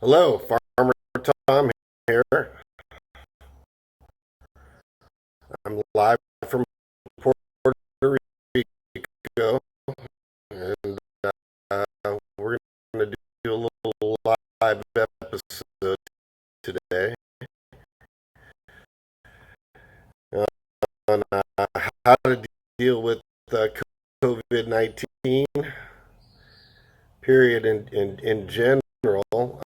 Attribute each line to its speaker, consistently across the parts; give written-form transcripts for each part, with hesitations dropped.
Speaker 1: Hello, Farmer Tom here. I'm live from Puerto Rico, and we're going to do a little live episode today on how to deal with COVID-19 period in general.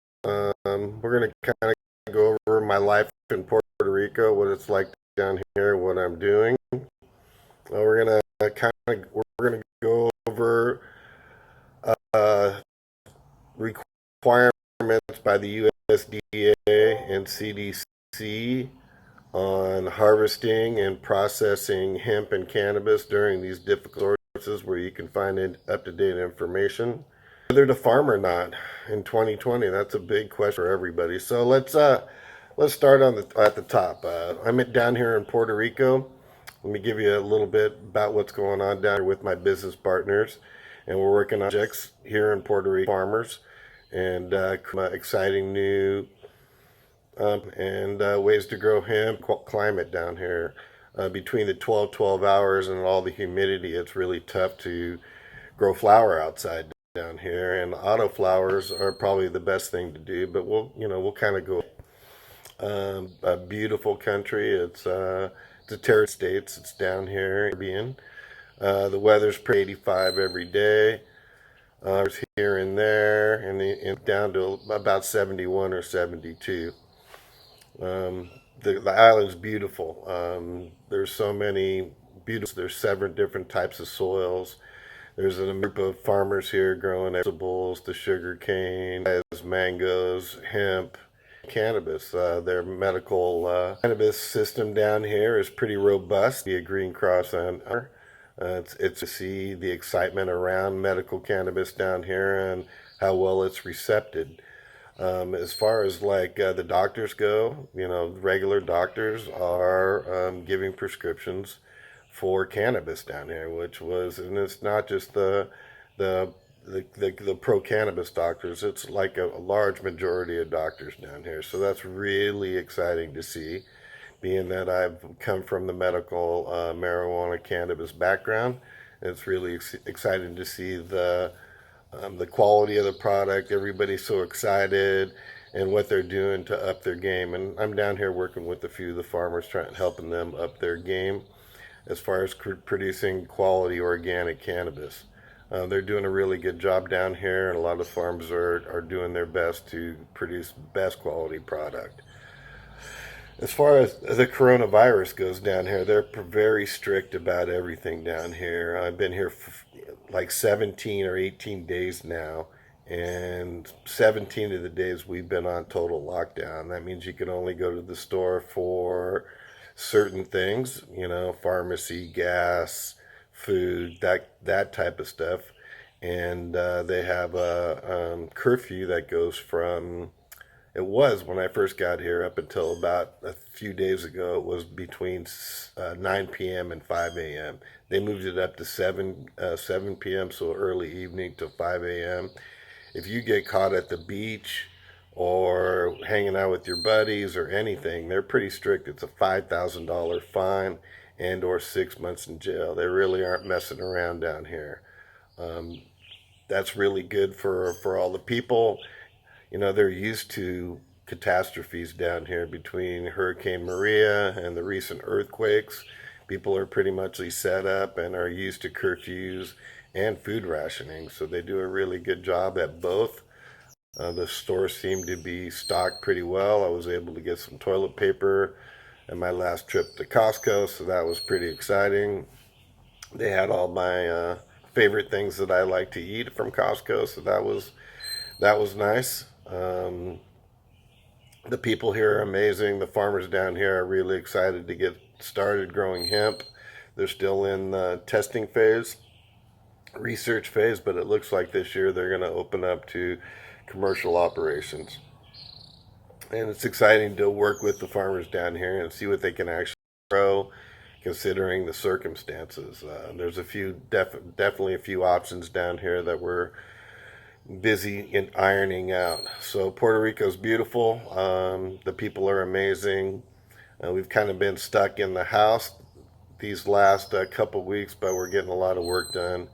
Speaker 1: We're going to kind of go over my life in Puerto Rico, what it's like down here, what I'm doing. We're gonna go over uh, requirements by the USDA and CDC on harvesting and processing hemp and cannabis during these difficult sources where you can find up-to-date information. Whether to farm or not in 2020, that's a big question for everybody. So let's start at the top. I'm down here in Puerto Rico. Let me give you a little bit about what's going on down here with my business partners, and we're working on projects here in Puerto Rico farmers and exciting new and ways to grow hemp. Climate down here, between the 12 hours and all the humidity, it's really tough to grow flower outside down here. And auto flowers are probably the best thing to do, but we'll kind of go. A beautiful country. It's a terror states. It's down here, Caribbean. The weather's pretty 85 every day. There's here and there, and down to about 71 or 72. The island's beautiful. There's so many beautiful. There's 7 different types of soils. There's a group of farmers here growing vegetables, the sugar cane, mangoes, hemp, cannabis. Their medical cannabis system down here is pretty robust. Be a green cross on. It's to see the excitement around medical cannabis down here and how well it's recepted. As far as the doctors go, regular doctors are giving prescriptions for cannabis down here, and it's not just the the pro cannabis doctors. It's like a large majority of doctors down here. So that's really exciting to see, being that I've come from the medical marijuana cannabis background. It's really exciting to see the quality of the product. Everybody's so excited and what they're doing to up their game. And I'm down here working with a few of the farmers, helping them up their game as far as producing quality organic cannabis. They're doing a really good job down here, and a lot of farms are doing their best to produce best quality product. As far as the coronavirus goes down here, they're very strict about everything down here. I've been here for like 17 or 18 days now, and 17 of the days we've been on total lockdown. That means you can only go to the store for certain things, pharmacy, gas, food, that type of stuff. And they have a curfew that goes from, it was when I first got here up until about a few days ago, it was between 9 p.m. and 5 a.m. They moved it up to 7 p.m., so early evening to 5 a.m. If you get caught at the beach or hanging out with your buddies or anything, they're pretty strict. It's a $5,000 fine and or 6 months in jail. They really aren't messing around down here. Um, that's really good for all the people. They're used to catastrophes down here between Hurricane Maria and the recent earthquakes. People are pretty much set up and are used to curfews and food rationing, so they do a really good job at both. The stores seem to be stocked pretty well. I was able to get some toilet paper in my last trip to Costco, so that was pretty exciting. They had all my favorite things that I like to eat from Costco, so that was nice. The people here are amazing. The farmers down here are really excited to get started growing hemp. They're still in the testing phase, research phase, but it looks like this year they're going to open up to commercial operations. And it's exciting to work with the farmers down here and see what they can actually grow, considering the circumstances. There's definitely a few options down here that we're busy in ironing out. So Puerto Rico's beautiful. The people are amazing. We've kind of been stuck in the house these last couple weeks, but we're getting a lot of work done,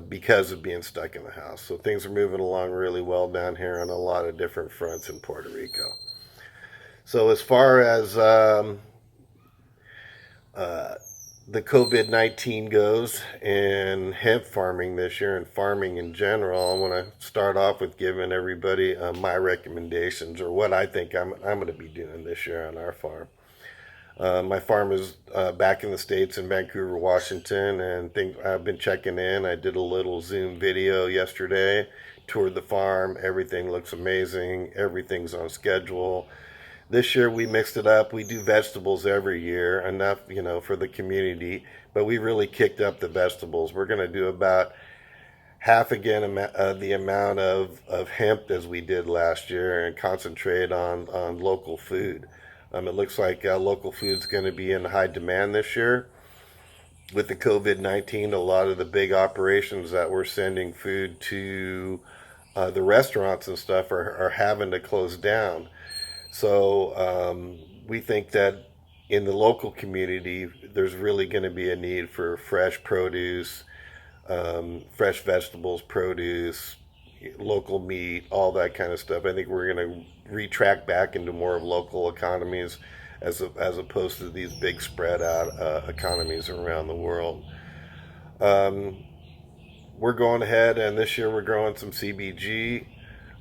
Speaker 1: because of being stuck in the house. So things are moving along really well down here on a lot of different fronts in Puerto Rico. So as far as the COVID-19 goes and hemp farming this year and farming in general, I want to start off with giving everybody my recommendations or what I think I'm going to be doing this year on our farm. My farm is back in the States in Vancouver, Washington, and I've been checking in. I did a little Zoom video yesterday, toured the farm. Everything looks amazing. Everything's on schedule. This year we mixed it up. We do vegetables every year, enough, for the community, but we really kicked up the vegetables. We're going to do about half again the amount of hemp as we did last year and concentrate on local food. It looks like local food's going to be in high demand this year. With the COVID-19, a lot of the big operations that we're sending food to the restaurants and stuff are having to close down. So we think that in the local community, there's really going to be a need for fresh produce, fresh vegetables, produce, local meat, all that kind of stuff. I think we're going to retract back into more of local economies as opposed to these big spread out economies around the world. We're going ahead, and this year we're growing some CBG.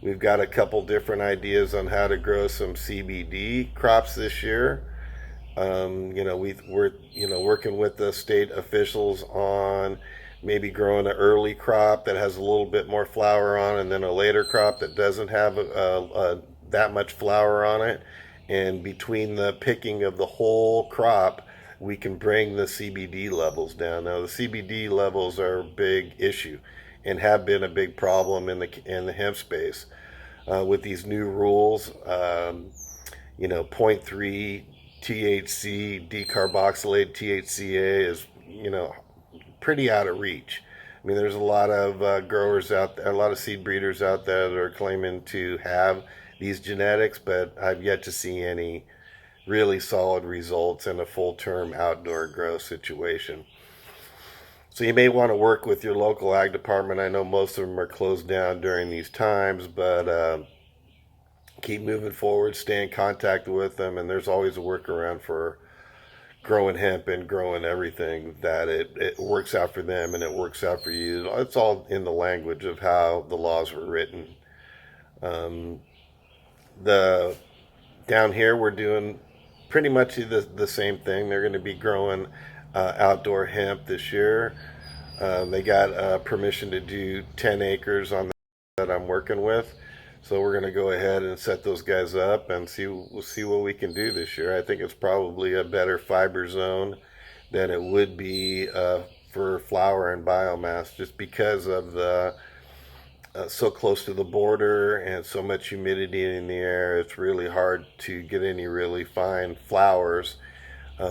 Speaker 1: We've got a couple different ideas on how to grow some CBD crops this year. We're working with the state officials on maybe growing an early crop that has a little bit more flower on, and then a later crop that doesn't have that much flower on it. And between the picking of the whole crop, we can bring the CBD levels down. Now, the CBD levels are a big issue and have been a big problem in the hemp space with these new rules. 0.3 THC decarboxylated THCA is pretty out of reach. I mean, there's a lot of growers out there, a lot of seed breeders out there that are claiming to have these genetics, but I've yet to see any really solid results in a full-term outdoor grow situation. So you may want to work with your local ag department. I know most of them are closed down during these times, but keep moving forward, stay in contact with them, and there's always a workaround for growing hemp and growing everything that it works out for them and it works out for you. It's all in the language of how the laws were written. Down here we're doing pretty much the same thing. They're going to be growing outdoor hemp this year. They got permission to do 10 acres on that I'm working with. So we're going to go ahead and set those guys up and we'll see what we can do this year. I think it's probably a better fiber zone than it would be for flower and biomass, just because of the so close to the border and so much humidity in the air. It's really hard to get any really fine flowers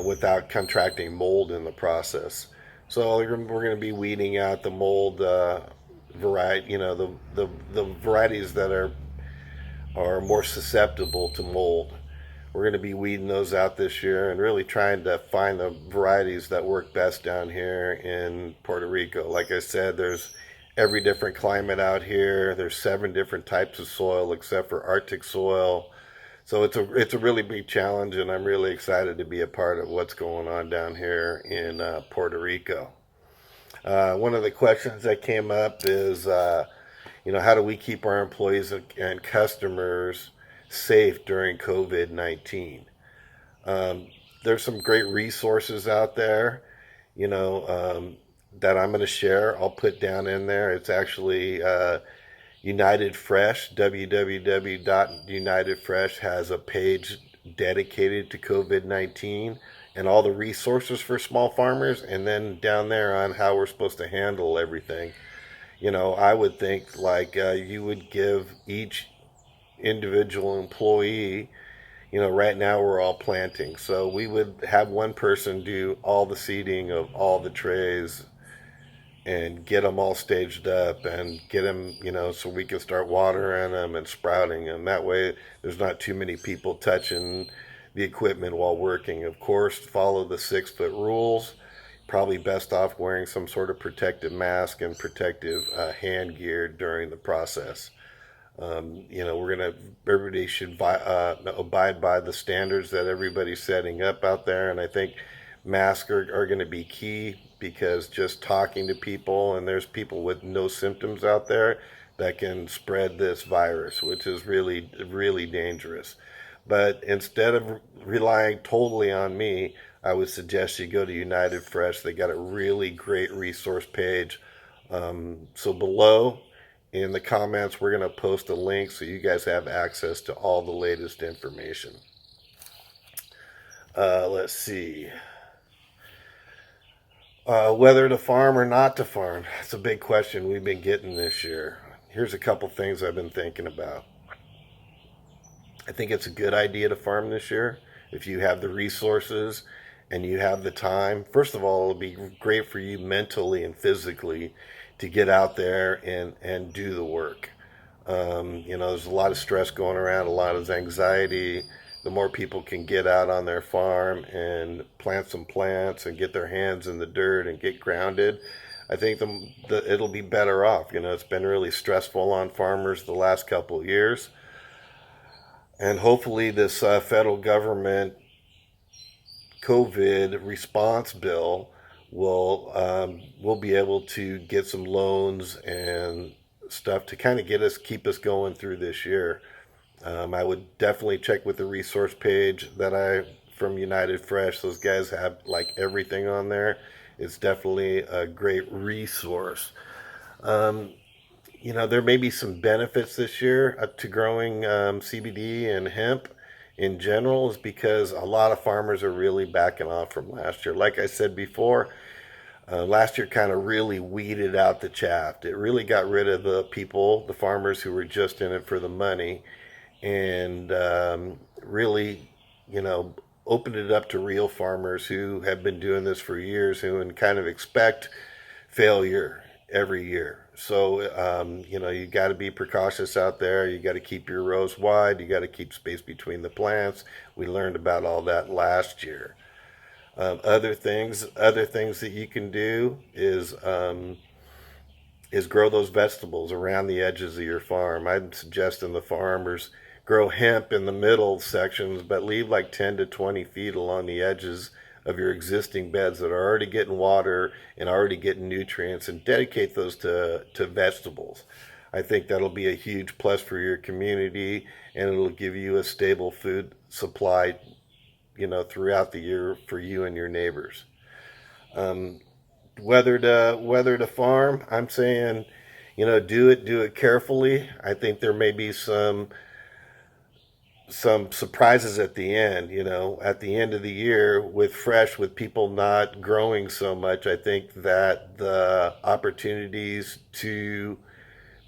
Speaker 1: without contracting mold in the process. So we're going to be weeding out the mold variety, the varieties that are more susceptible to mold. We're going to be weeding those out this year and really trying to find the varieties that work best down here in Puerto Rico. Like I said, there's every different climate out here. There's 7 different types of soil except for Arctic soil. So it's a really big challenge, and I'm really excited to be a part of what's going on down here in Puerto Rico. One of the questions that came up is, how do we keep our employees and customers safe during COVID-19? There's some great resources out there, that I'm going to share. I'll put down in there. It's actually United Fresh. www.unitedfresh has a page dedicated to COVID-19 and all the resources for small farmers, and then down there on how we're supposed to handle everything. I would think you would give each individual employee, right now we're all planting. So we would have one person do all the seeding of all the trays and get them all staged up and get them, so we can start watering them and sprouting them. That way, there's not too many people touching the equipment while working. Of course, follow the 6-foot rules. Probably best off wearing some sort of protective mask and protective hand gear during the process. Everybody should abide by the standards that everybody's setting up out there. And I think masks are going to be key, because just talking to people, and there's people with no symptoms out there that can spread this virus, which is really, really dangerous. But instead of relying totally on me, I would suggest you go to United Fresh. They got a really great resource page. So below in the comments, we're going to post a link so you guys have access to all the latest information. Let's see. Whether to farm or not to farm, that's a big question we've been getting this year. Here's a couple things I've been thinking about. I think it's a good idea to farm this year if you have the resources and you have the time. First of all, it'll be great for you mentally and physically to get out there and do the work. There's a lot of stress going around, a lot of anxiety. The more people can get out on their farm and plant some plants and get their hands in the dirt and get grounded, I think it'll be better off. It's been really stressful on farmers the last couple of years. And hopefully this federal government COVID response bill will be able to get some loans and stuff to kind of keep us going through this year. I would definitely check with the resource page from United Fresh. Those guys have like everything on there. It's definitely a great resource. There may be some benefits this year to growing CBD and hemp in general, is because a lot of farmers are really backing off from last year. Like I said before, last year kind of really weeded out the chaff. It really got rid of the farmers who were just in it for the money, and really, opened it up to real farmers who have been doing this for years, who kind of expect failure every year. So, you got to be precautious out there. You got to keep your rows wide. You got to keep space between the plants. We learned about all that last year. Other things that you can do is grow those vegetables around the edges of your farm. I'm suggesting the farmers grow hemp in the middle sections, but leave like 10 to 20 feet along the edges of your existing beds that are already getting water and already getting nutrients, and dedicate those to vegetables. I think that'll be a huge plus for your community, and it'll give you a stable food supply, throughout the year for you and your neighbors. Whether to farm, I'm saying, do it carefully. I think there may be some surprises at the end, at the end of the year with people not growing so much. I think that the opportunities to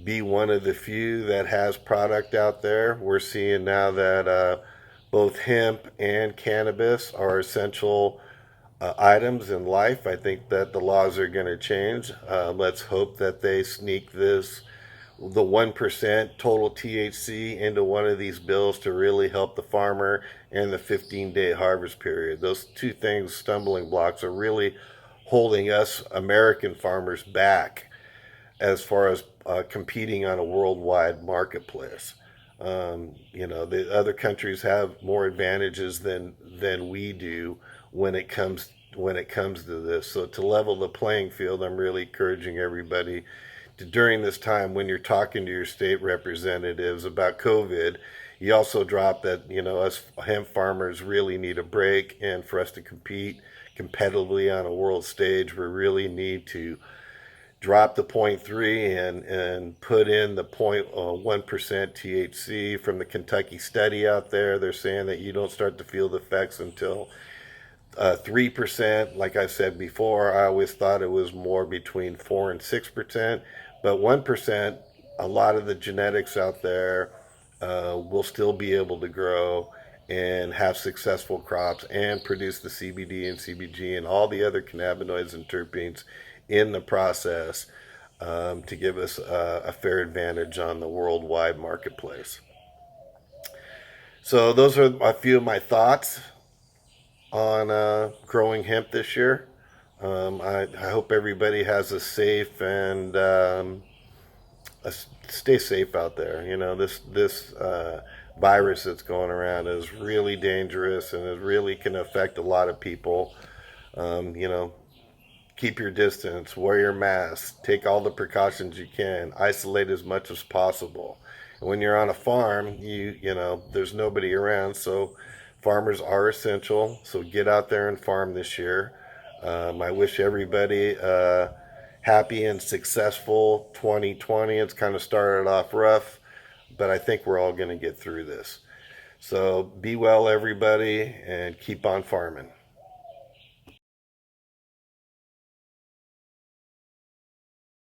Speaker 1: be one of the few that has product out there, we're seeing now that both hemp and cannabis are essential items in life. I think that the laws are going to change. Let's hope that they sneak the 1% total THC into one of these bills to really help the farmer and the 15-day harvest period. Those two things, stumbling blocks, are really holding us American farmers back as far as competing on a worldwide marketplace. The other countries have more advantages than we do when it comes to this. So to level the playing field, I'm really encouraging everybody to, during this time when you're talking to your state representatives about COVID, you also drop that, us hemp farmers really need a break, and for us to compete competitively on a world stage, we really need to drop the 0.3 and put in the 0.1% THC. From the Kentucky study out there, they're saying that you don't start to feel the effects until 3%. Like I said before, I always thought it was more between 4 and 6%, but 1%, a lot of the genetics out there will still be able to grow and have successful crops and produce the CBD and CBG and all the other cannabinoids and terpenes in the process to give us a fair advantage on the worldwide marketplace. So those are a few of my thoughts on growing hemp this year. I hope everybody has a safe and stay safe out there. You know, this virus that's going around is really dangerous, and it really can affect a lot of people. You know, keep your distance, wear your mask, take all the precautions you can, isolate as much as possible. And when you're on a farm, you know there's nobody around, so farmers are essential. So get out there and farm this year. I wish everybody happy and successful 2020. It's kind of started off rough, but I think we're all going to get through this. So be well, everybody, and keep on farming.